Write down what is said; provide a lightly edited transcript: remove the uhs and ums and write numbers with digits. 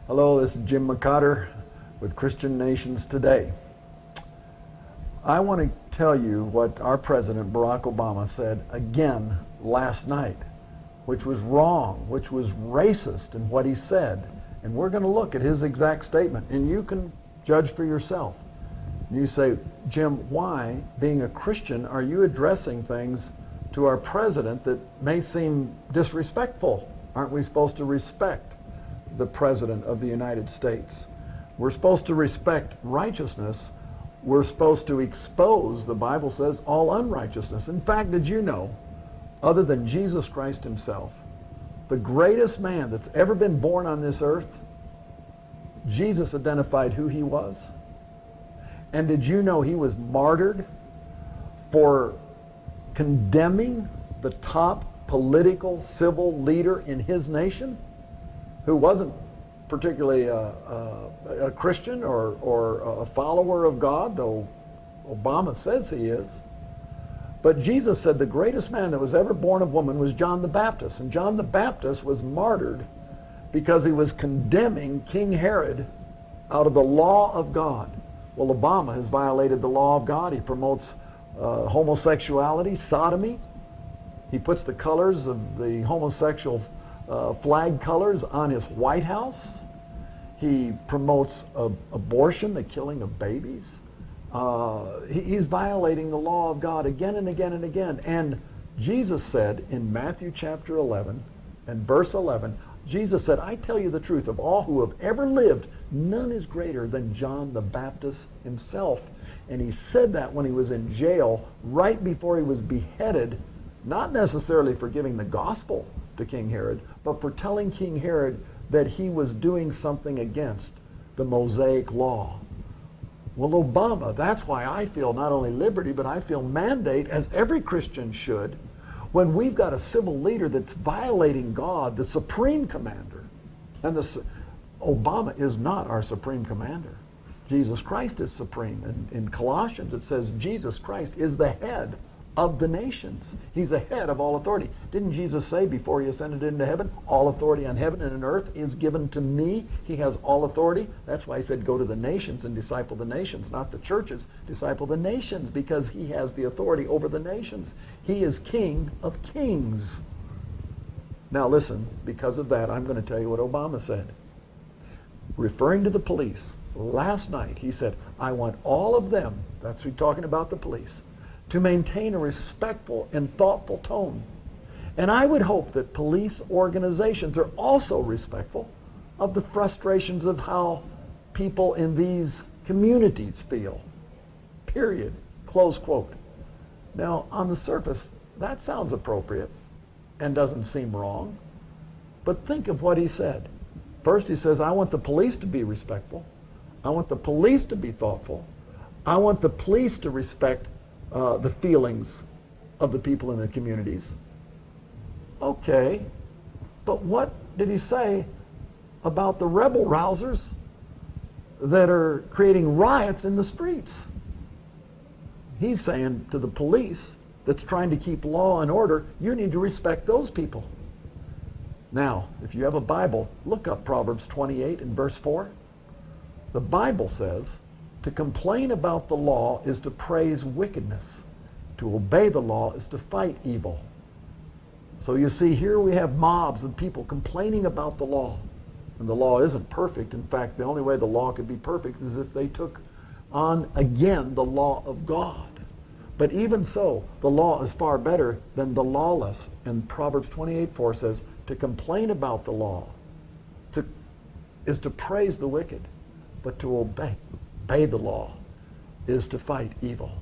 Hello, this is Jim McCotter with Christian Nations Today. I want to tell you what our President Barack Obama said again last night, which was wrong, which was racist in what he said. And we're going to look at his exact statement, and you can judge for yourself. You say, Jim, why, being a Christian, are you addressing things to our president that may seem disrespectful? Aren't we supposed to respect the President of the United States? We're supposed to respect righteousness. We're supposed to expose, the Bible says, all unrighteousness. In fact, did you know, other than Jesus Christ himself, the greatest man that's ever been born on this earth, Jesus identified who he was? And did you know he was martyred for condemning the top political, civil leader in his nation, who wasn't particularly a Christian or a follower of God, though Obama says he is. But Jesus said the greatest man that was ever born of woman was John the Baptist. And John the Baptist was martyred because he was condemning King Herod out of the law of God. Well, Obama has violated the law of God. He promotes homosexuality, sodomy. He puts the colors of the homosexual flag colors on his White House. He promotes abortion, the killing of babies. He's violating the law of God again and again and again. And Jesus said in Matthew chapter 11 and verse 11, Jesus said, I tell you the truth, of all who have ever lived, none is greater than John the Baptist himself. And he said that when he was in jail, right before he was beheaded, not necessarily for giving the gospel to King Herod, but for telling King Herod that he was doing something against the Mosaic law. Well, Obama, that's why I feel not only liberty, but I feel mandate, as every Christian should, when we've got a civil leader that's violating God, the supreme commander. And Obama is not our supreme commander. Jesus Christ is supreme. In Colossians it says Jesus Christ is the head of the nations. He's the head of all authority. Didn't Jesus say before he ascended into heaven, all authority on heaven and on earth is given to me? He has all authority. That's why he said go to the nations and disciple the nations, not the churches, disciple the nations, because he has the authority over the nations. He is King of kings. Now listen, because of that, I'm going to tell you what Obama said. Referring to the police, last night he said, I want all of them, that's who talking about the police, to maintain a respectful and thoughtful tone. And I would hope that police organizations are also respectful of the frustrations of how people in these communities feel. Period. Close quote. Now, on the surface, that sounds appropriate and doesn't seem wrong. But think of what he said. First, he says, I want the police to be respectful. I want the police to be thoughtful. I want the police to respect the feelings of the people in the communities. Okay, but what did he say about the rebel rousers that are creating riots in the streets? He's saying to the police that's trying to keep law and order, you need to respect those people. Now, if you have a Bible, look up Proverbs 28 and verse 4. The Bible says, to complain about the law is to praise wickedness. To obey the law is to fight evil. So you see, here we have mobs of people complaining about the law. And the law isn't perfect. In fact, the only way the law could be perfect is if they took on again the law of God. But even so, the law is far better than the lawless. And Proverbs 28:4 says, to complain about the law is to praise the wicked, but to obey the law is to fight evil.